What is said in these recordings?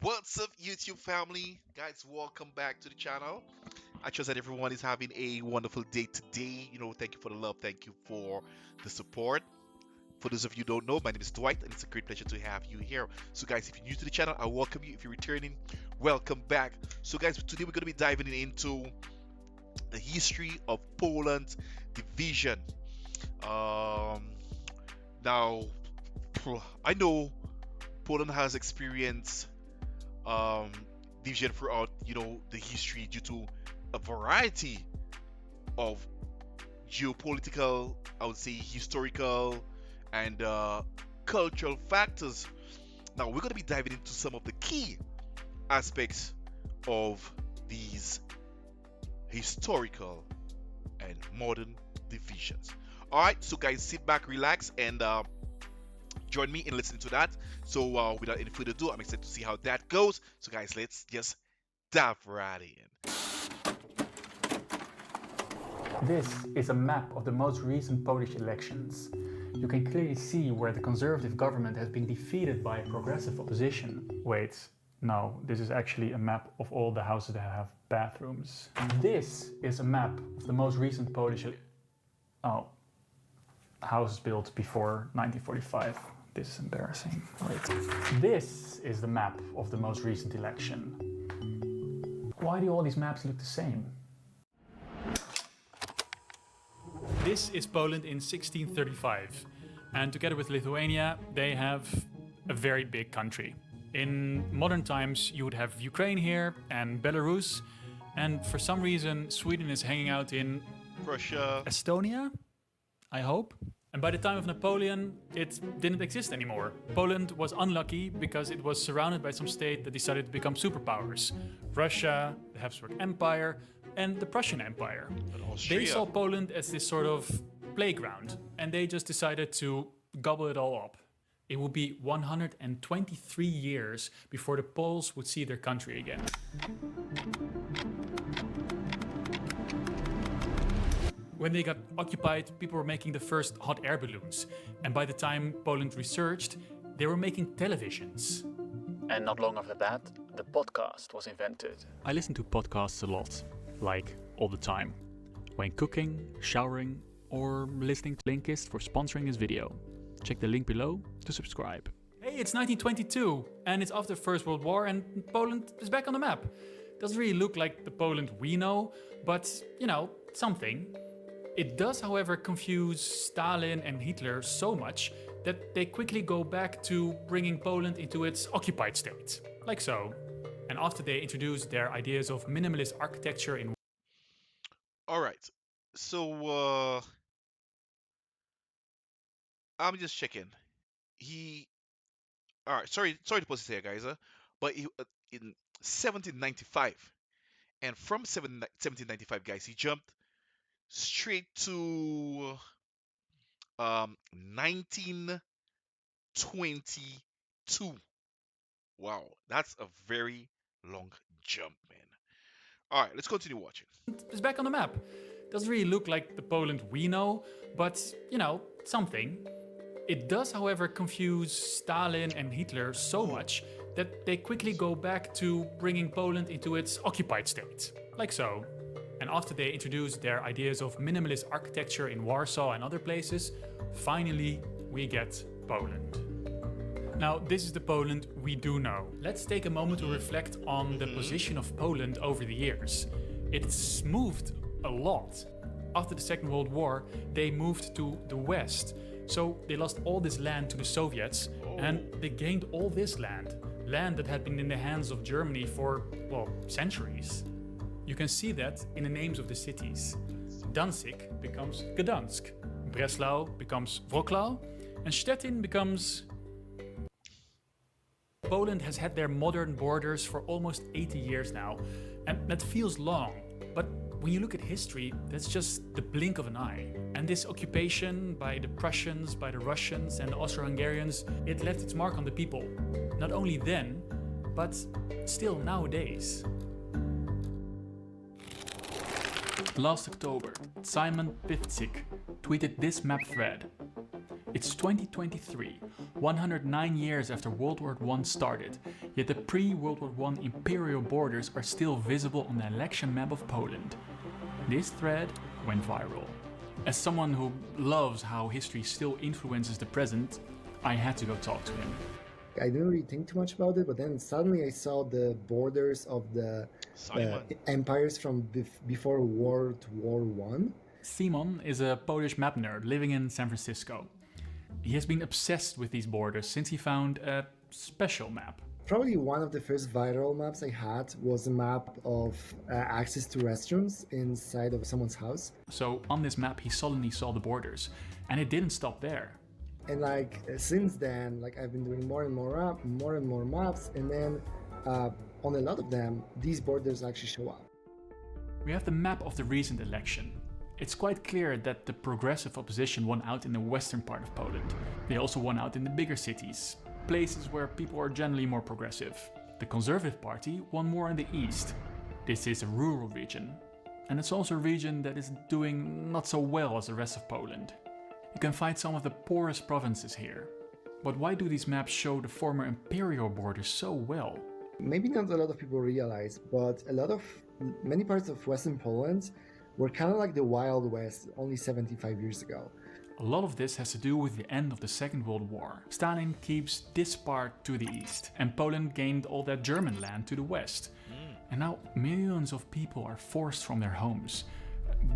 What's up, YouTube family? Guys, welcome back to the channel. I trust that everyone is having a wonderful day today. Thank you for the love, thank you for the support. For those of you who don't know, my name is Dwight, and it's a great pleasure to have you here. So, guys, if you're new to the channel, I welcome you. If you're returning, welcome back. So, guys, today we're going to be diving into the history of Poland's division. Um, Now, I know Poland has experienced um, division throughout the history due to a variety of geopolitical, I would say historical and cultural factors. Now we're going to be diving into some of the key aspects of these historical and modern divisions. All right, so guys, sit back, relax, and join me in listening to that. So without any further ado, I'm excited to see how that goes. So guys, let's just dive right in. This is a map of the most recent Polish elections. You can clearly see where the conservative government has been defeated by progressive opposition. Wait, no, this is actually a map of all the houses that have bathrooms. This is a map of the most recent Polish houses built before 1945. This is embarrassing. Wait. This is the map of the most recent election. Why do all these maps look the same? This is Poland in 1635, and together with Lithuania, they have a very big country. In modern times, you would have Ukraine here and Belarus, and for some reason, Sweden is hanging out in Russia, Estonia, I hope. And by the time of Napoleon, it didn't exist anymore. Poland was unlucky because it was surrounded by some state that decided to become superpowers. Russia, the Habsburg Empire, and the Prussian Empire. They saw Poland as this sort of playground, and they just decided to gobble it all up. It would be 123 years before the Poles would see their country again. When they got occupied, people were making the first hot air balloons, and by the time Poland resurged, they were making televisions. And not long after that, the podcast was invented. I listen to podcasts a lot. Like all the time, when cooking, showering, or listening to Blinkist for sponsoring this video. Check the link below to subscribe. Hey, it's 1922, and it's after the First World War, and Poland is back on the map. Doesn't really look like the Poland we know, but, something. It does, however, confuse Stalin and Hitler so much that they quickly go back to bringing Poland into its occupied state. Like so. And after they introduced their ideas of minimalist architecture in... All right. So I'm just checking. He All right, sorry to pause this here, guys. But in 1795, and from 1795, guys, he jumped straight to 1922. Wow, that's a very long jump, man. All right, let's continue watching. It's back on the map. Doesn't really look like the Poland we know, but, something. It does, however, confuse Stalin and Hitler so much that they quickly go back to bringing Poland into its occupied state. Like so. And after they introduced their ideas of minimalist architecture in Warsaw and other places, finally we get Poland. Now, this is the Poland we do know. Let's take a moment to reflect on the position of Poland over the years. It's moved a lot. After the Second World War, they moved to the west. So they lost all this land to the Soviets, and they gained all this land. Land that had been in the hands of Germany for, centuries. You can see that in the names of the cities. Danzig becomes Gdansk, Breslau becomes Wrocław, and Stettin becomes... Poland has had their modern borders for almost 80 years now, and that feels long, but when you look at history, that's just the blink of an eye. And this occupation by the Prussians, by the Russians and the Austro-Hungarians, it left its mark on the people. Not only then, but still nowadays. Last October, Simon Pivcik tweeted this map thread. It's 2023, 109 years after World War I started, yet the pre-World War I imperial borders are still visible on the election map of Poland. This thread went viral. As someone who loves how history still influences the present, I had to go talk to him. I didn't really think too much about it, but then suddenly I saw the borders of the Simon. empires from before World War One. Simon is a Polish map nerd living in San Francisco. He has been obsessed with these borders since he found a special map. Probably one of the first viral maps I had was a map of access to restrooms inside of someone's house. So on this map, he suddenly saw the borders, and it didn't stop there. And like since then, like I've been doing more and more maps, and then on a lot of them, these borders actually show up. We have the map of the recent election. It's quite clear that the progressive opposition won out in the western part of Poland. They also won out in the bigger cities, places where people are generally more progressive. The Conservative Party won more in the east. This is a rural region, and it's also a region that is doing not so well as the rest of Poland. You can find some of the poorest provinces here. But why do these maps show the former imperial borders so well? Maybe not a lot of people realize, but many parts of Western Poland were kind of like the Wild West only 75 years ago. A lot of this has to do with the end of the Second World War. Stalin keeps this part to the east, and Poland gained all that German land to the west. And now millions of people are forced from their homes,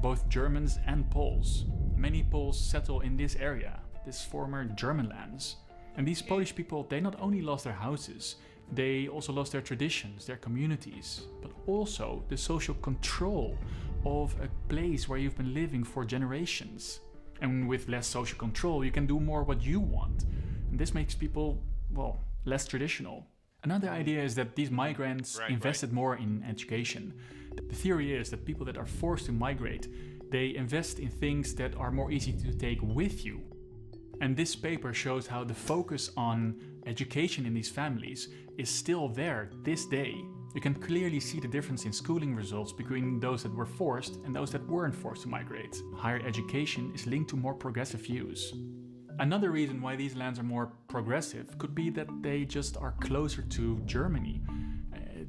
both Germans and Poles. Many Poles settle in this area, this former German lands. And these Polish people, they not only lost their houses, they also lost their traditions, their communities, but also the social control of a place where you've been living for generations. And with less social control, you can do more what you want. And this makes people, well, less traditional. Another idea is that these migrants invested more in education. The theory is that people that are forced to migrate, they invest in things that are more easy to take with you. And this paper shows how the focus on education in these families is still there this day. You can clearly see the difference in schooling results between those that were forced and those that weren't forced to migrate. Higher education is linked to more progressive views. Another reason why these lands are more progressive could be that they just are closer to Germany.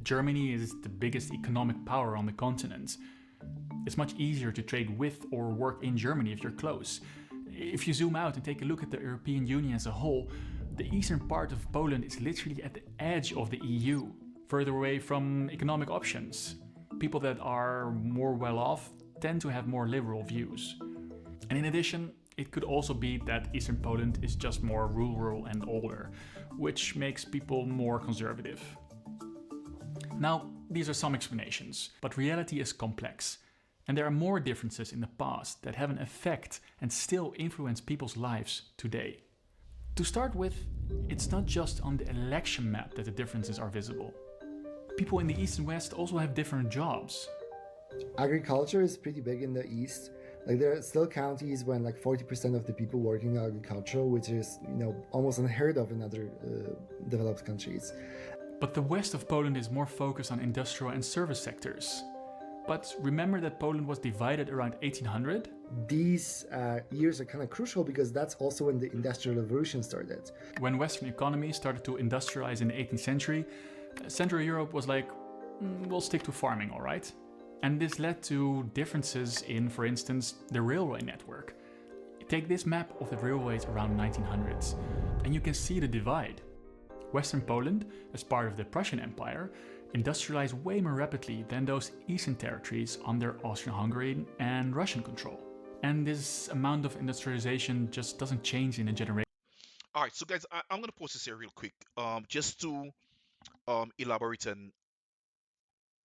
Germany is the biggest economic power on the continent. It's much easier to trade with or work in Germany if you're close. If you zoom out and take a look at the European Union as a whole, the eastern part of Poland is literally at the edge of the EU, further away from economic options. People that are more well off tend to have more liberal views. And in addition, it could also be that eastern Poland is just more rural and older, which makes people more conservative. Now, these are some explanations, but reality is complex. And there are more differences in the past that have an effect and still influence people's lives today. To start with, it's not just on the election map that the differences are visible. People in the East and West also have different jobs. Agriculture is pretty big in the East. Like there are still counties when like 40% of the people working in agriculture, which is almost unheard of in other developed countries. But the west of Poland is more focused on industrial and service sectors. But remember that Poland was divided around 1800? These years are kind of crucial because that's also when the Industrial Revolution started. When Western economies started to industrialize in the 18th century, Central Europe was like, we'll stick to farming, all right? And this led to differences in, for instance, the railway network. Take this map of the railways around 1900s, and you can see the divide. Western Poland, as part of the Prussian Empire, industrialized way more rapidly than those eastern territories under Austro-Hungarian and Russian control. And this amount of industrialization just doesn't change in a generation. All right, so guys, I'm gonna post this here real quick, just to elaborate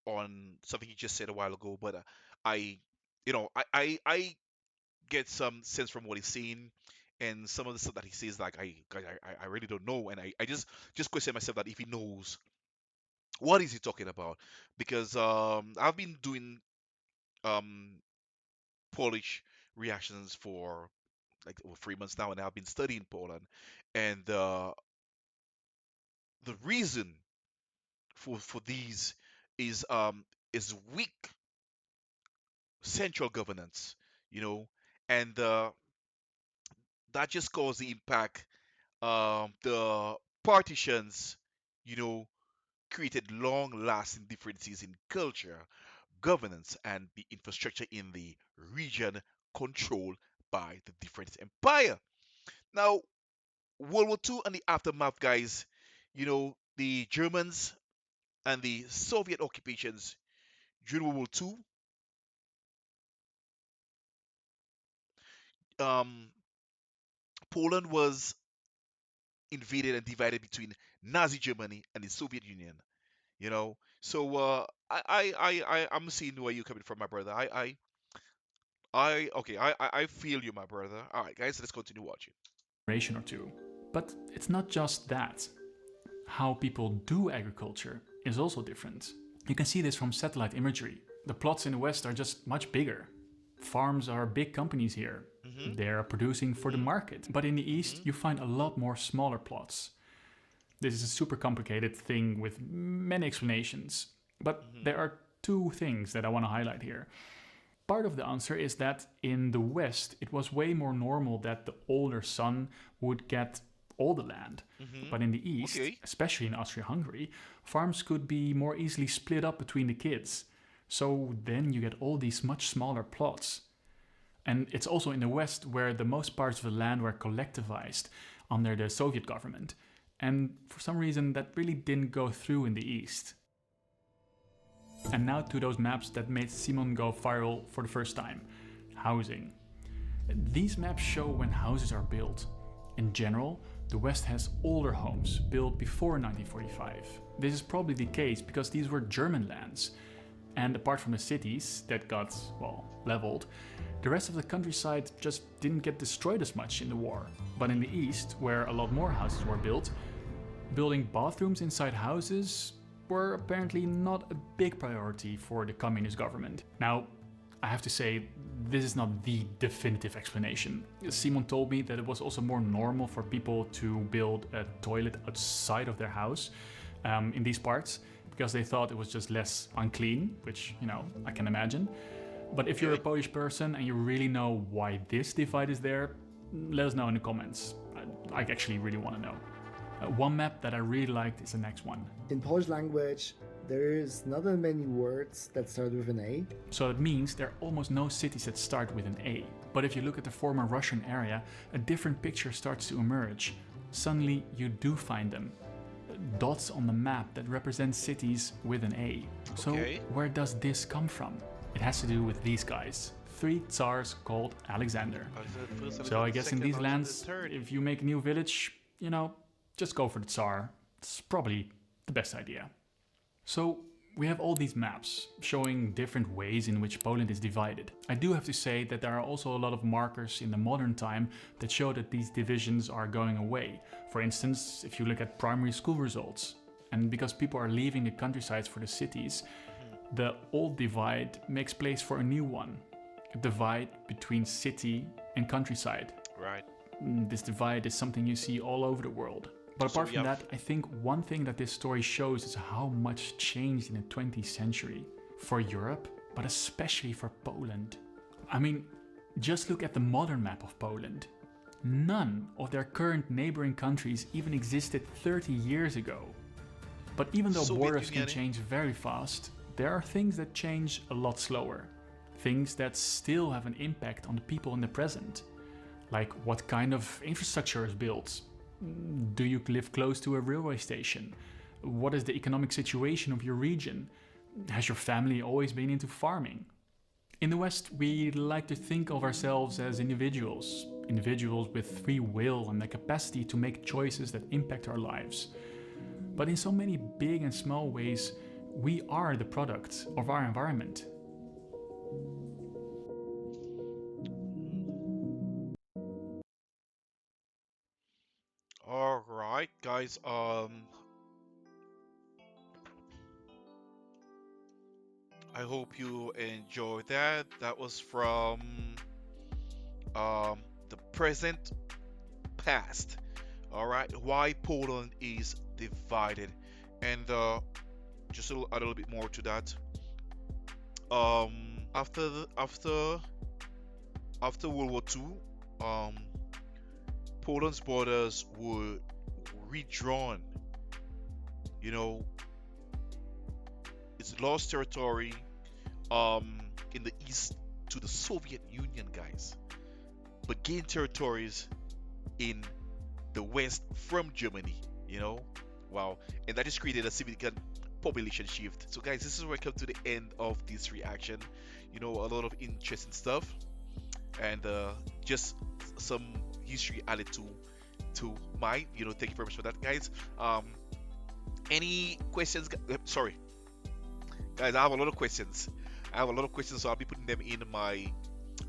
on something you just said a while ago. But I, I get some sense from what he's saying, and some of the stuff that he says, like I really don't know, and I just question myself that if he knows what is he talking about, because I've been doing um Polish reactions for like over 3 months now, and I've been studying Poland, and the reason for these is weak central governance, you know, and that just caused the impact. The partitions, you know, created long-lasting differences in culture, governance, and the infrastructure in the region controlled by the different empire. Now, World War II and the aftermath, guys, the Germans and the Soviet occupations during World War II, um, Poland was invaded and divided between Nazi Germany and the Soviet Union. So I'm seeing where you're coming from, my brother. Okay, I feel you, my brother. All right, guys, let's continue watching. Generation or two. But it's not just that. How people do agriculture is also different. You can see this from satellite imagery. The plots in the West are just much bigger. Farms are big companies here. They're producing for the market. But in the East, you find a lot more smaller plots. This is a super complicated thing with many explanations. But there are two things that I want to highlight here. Part of the answer is that in the West, it was way more normal that the older son would get all the land. But in the East, Okay. especially in Austria-Hungary, farms could be more easily split up between the kids. So then you get all these much smaller plots. And it's also in the West where the most parts of the land were collectivized under the Soviet government. And for some reason, that really didn't go through in the East. And now to those maps that made Simon go viral for the first time. Housing. These maps show when houses are built. In general, the West has older homes built before 1945. This is probably the case because these were German lands. And apart from the cities that got, leveled, the rest of the countryside just didn't get destroyed as much in the war. But in the East, where a lot more houses were built, building bathrooms inside houses were apparently not a big priority for the communist government. Now, I have to say, this is not the definitive explanation. Simon told me that it was also more normal for people to build a toilet outside of their house in these parts, because they thought it was just less unclean, which, I can imagine. But if you're a Polish person and you really know why this divide is there, let us know in the comments. I actually really want to know. One map that I really liked is the next one. In Polish language, there is not that many words that start with an A. So it means there are almost no cities that start with an A. But if you look at the former Russian area, a different picture starts to emerge. Suddenly you do find them. Dots on the map that represent cities with an A. So where does this come from? It has to do with these guys. 3 Tsars called Alexander. So I guess in these lands, if you make a new village, just go for the Tsar. It's probably the best idea. So we have all these maps showing different ways in which Poland is divided. I do have to say that there are also a lot of markers in the modern time that show that these divisions are going away. For instance, if you look at primary school results, and because people are leaving the countrysides for the cities, the old divide makes place for a new one. A divide between city and countryside. Right. This divide is something you see all over the world. But apart from that, I think one thing that this story shows is how much changed in the 20th century for Europe, but especially for Poland. I mean, just look at the modern map of Poland. None of their current neighboring countries even existed 30 years ago. But even though borders can change very fast, there are things that change a lot slower. Things that still have an impact on the people in the present. Like what kind of infrastructure is built. Do you live close to a railway station? What is the economic situation of your region? Has your family always been into farming? In the West, we like to think of ourselves as individuals. Individuals with free will and the capacity to make choices that impact our lives. But in so many big and small ways, we are the product of our environment. All right, guys. I hope you enjoyed that. That was from the present past. All right, why Poland is divided, and just add a little bit more to that. After World War II, um, Poland's borders were redrawn. You know, it's lost territory um, in the east to the Soviet Union, guys, but gained territories in the west from Germany. You know, wow, and that just created a significant population shift. So, guys, this is where I come to the end of this reaction. You know, a lot of interesting stuff and just some history added to mine. You know, thank you very much for that, guys. Any questions? Sorry, guys, I have a lot of questions. I have a lot of questions, so I'll be putting them in my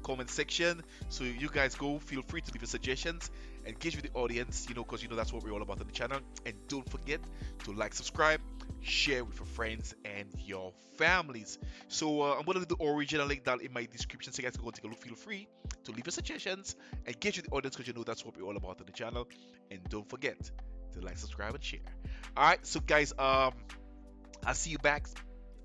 comment section. So you guys go, feel free to leave your suggestions, engage with the audience, you know, because you know that's what we're all about on the channel. And don't forget to like, subscribe, share with your friends and your families. So I'm gonna leave the original link down in my description, so you guys can go take a look. Feel free to leave your suggestions, engage with the audience, because you know that's what we're all about on the channel. And don't forget to like, subscribe, and share. All right, so guys, I'll see you back.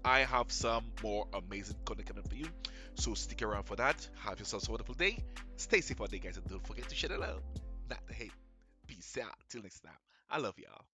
I have some more amazing content coming for you. So stick around for that. Have yourselves a wonderful day. Stay safe out there, guys, and don't forget to share the love, not the hate. Peace out. Till next time. I love y'all.